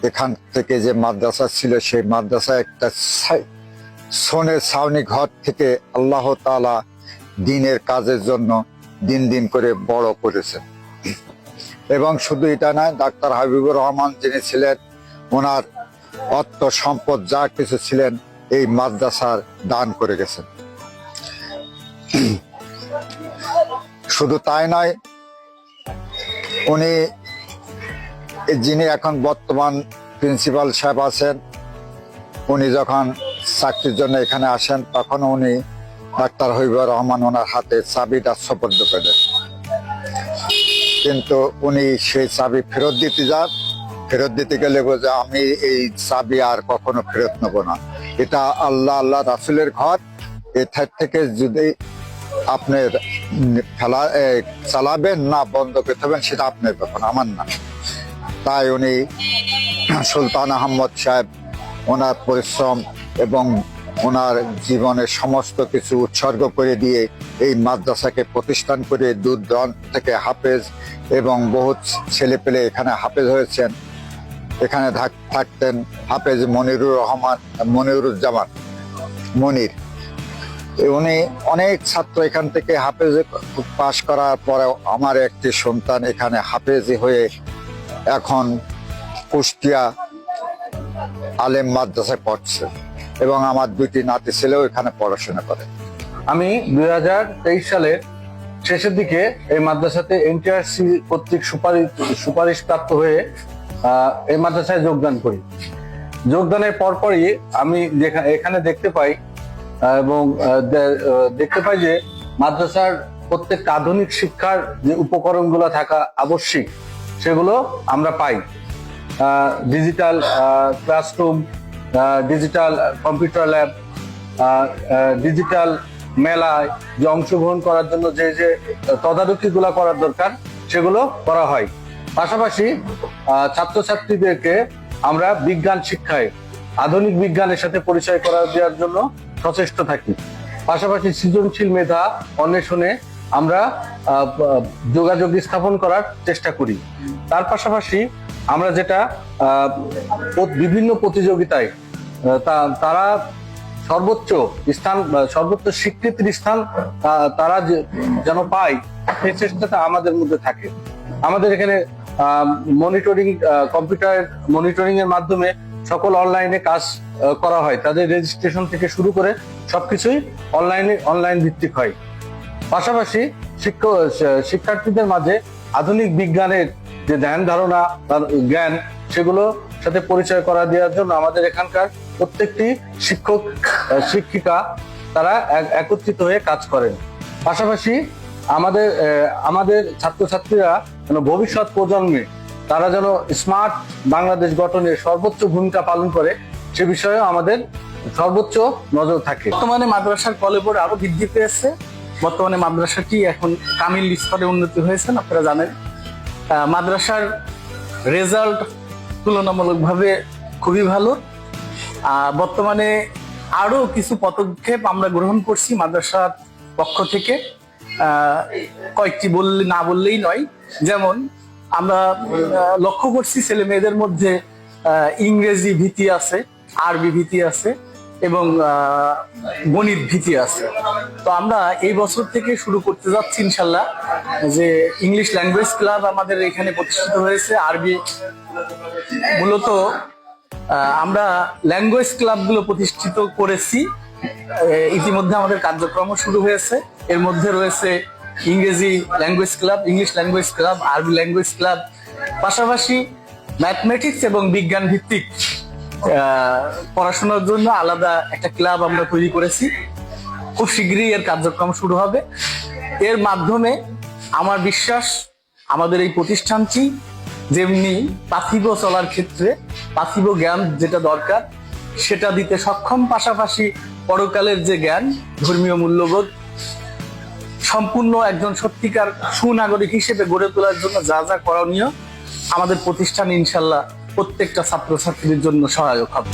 এখান থেকে যে মাদ্রাসা ছিল সেই মাদ্রাসায় একটা সোনের ছাউনি ঘর থেকে আল্লাহ তাআলা দ্বীনের কাজের জন্য দিন দিন করে বড় করেছেন। এবং শুধু এটা নয়, ডাক্তার হাবিবুর রহমান যিনি ছিলেন, ওনার অর্থ সম্পদ যা কিছু ছিলেন এই মাদ্রাসার দান করে গেছেন। শুধু তাই নয়, উনি যিনি এখন বর্তমান প্রিন্সিপাল সাহেব আছেন, উনি যখন চাকরির জন্য এখানে আসেন তখন উনি ডাক্তার হাবিবুর রহমান ওনার হাতে চাবিটা সোপর্দ করেন, কিন্তু উনি সেই চাবি ফেরত দিতে গেলে বোঝা আমি এই চাবি আর কখনো ফেরত নেব না, এটা আল্লাহ রাসূলের ঘর, এটার থেকে যদি আপনার চালাবেন না বন্ধ করতে হবেন সেটা আপনার ব্যাপার, আমার না। তাই উনি সুলতান আহমদ সাহেব ওনার পরিশ্রম এবং ওনার জীবনের সমস্ত কিছু উৎসর্গ করে দিয়ে এই মাদ্রাসাকে প্রতিষ্ঠান করে দূর দূরান্ত থেকে হাফেজ এবং বহুত ছেলে পেলে এখানে হাফেজ হয়েছেন। এখানে থাকতেন হাফেজ মনিরুজ্জামান মনির। উনি অনেক ছাত্র এখান থেকে হাফেজ পাশ করার পরেও আমার একটি সন্তান এখানে হাফেজি হয়ে এখন কুষ্টিয়া আলেম মাদ্রাসায় পড়ছে এবং আমার দুইটি নাতি ছেলেও এখানে পড়াশোনা করে। আমি 2023 সালের শেষের দিকে এই মাদ্রাসাতে এনটিআরসি কর্তৃক সুপারিশ প্রাপ্ত হয়ে এই মাদ্রাসায় যোগদান করি। যোগদানের পরপরই আমি এখানে দেখতে পাই যে মাদ্রাসার প্রত্যেকটা আধুনিক শিক্ষার যে উপকরণগুলো থাকা আবশ্যিক সেগুলো আমরা পাই। Digital classroom, digital computer lab, digital মেলায় যে অংশগ্রহণ করার জন্য যে তদারকিগুলো করার দরকার সেগুলো করা হয়। পাশাপাশি ছাত্রছাত্রীদেরকে আমরা বিজ্ঞান শিক্ষায় আধুনিক বিজ্ঞানের সাথে পরিচয় করা দেওয়ার জন্য সচেষ্ট থাকি। পাশাপাশি সৃজনশীল মেধা অন্বেষণে আমরা যোগাযোগ স্থাপন করার চেষ্টা করি। তার পাশাপাশি আমরা যেটা বিভিন্ন প্রতিযোগিতায় তারা সর্বোচ্চ স্বীকৃতির স্থান তারা যেন পায় সেই চেষ্টাটা আমাদের মধ্যে থাকে। আমাদের এখানে কম্পিউটার মনিটরিং এর মাধ্যমে সকল অনলাইনে কাজ করা হয়, তাদের রেজিস্ট্রেশন থেকে শুরু করে সবকিছুই অনলাইন ভিত্তিক হয়। পাশাপাশি শিক্ষার্থীদের মাঝে আধুনিক বিজ্ঞানের যে ধ্যান ধারণা জ্ঞান সেগুলো সাথে পরিচয় করা দেওয়ার জন্য আমাদের এখানকার প্রত্যেকটি শিক্ষক শিক্ষিকা তারা একত্রিত হয়ে কাজ করেন। পাশাপাশি আমাদের ছাত্রছাত্রীরা যেন ভবিষ্যৎ প্রজন্মে তারা যেন স্মার্ট বাংলাদেশ গঠনে সর্বোচ্চ ভূমিকা পালন করে সে বিষয়ে আমাদের সর্বোচ্চ নজর থাকে। বর্তমানে মাদ্রাসার কলেবর আরো বৃদ্ধি পেয়েছে। বর্তমানে মাদ্রাসাটি এখন কামিল স্তরে উন্নতি হয়েছে। আপনারা জানেন মাদ্রাসার রেজাল্ট তুলনামূলকভাবে খুবই ভালো। বর্তমানে আরো কিছু পদক্ষেপ আমরা গ্রহণ করছি মাদ্রাসার পক্ষ থেকে, কয়েকটি না বললেই নয়। যেমন আমরা লক্ষ্য করছি ছেলে মেয়েদের মধ্যে ইংরেজি ভীতি আছে, আরবি ভীতি আছে এবং গণিত ভীতি আছে। তো আমরা এই বছর থেকে শুরু করতে যাচ্ছি ইনশাল্লাহ যে ইংলিশ ল্যাঙ্গুয়েজ ক্লাব আমাদের এখানে প্রতিষ্ঠিত হয়েছে। আরবি মূলত আমরা ল্যাঙ্গুয়েজ ক্লাবগুলো প্রতিষ্ঠিত করেছি, ইতিমধ্যে আমাদের কার্যক্রম শুরু হয়েছে। এর মধ্যে রয়েছে ইংরেজি language club, English language club, আরবি ল্যাঙ্গুয়েজ ক্লাব, পাশাপাশি ম্যাথমেটিক্স এবং বিজ্ঞান ভিত্তিক পড়াশোনার জন্য আলাদা একটা ক্লাব আমরা তৈরি করেছি। খুব শীঘ্রই এর কার্যক্রম শুরু হবে। এর মাধ্যমে আমার বিশ্বাস আমাদের এই প্রতিষ্ঠানটি যেমনি পার্থিব চলার ক্ষেত্রে পার্থিব জ্ঞান যেটা দরকার সেটা দিতে সক্ষম, পাশাপাশি পরকালের যে জ্ঞান, ধর্মীয় মূল্যবোধ সম্পূর্ণ একজন সত্যিকার সুনাগরিক হিসেবে গড়ে তোলার জন্য যা যা করণীয় আমাদের প্রতিষ্ঠান ইনশাল্লাহ প্রত্যেকটা ছাত্রছাত্রীর জন্য সহায়ক হবে।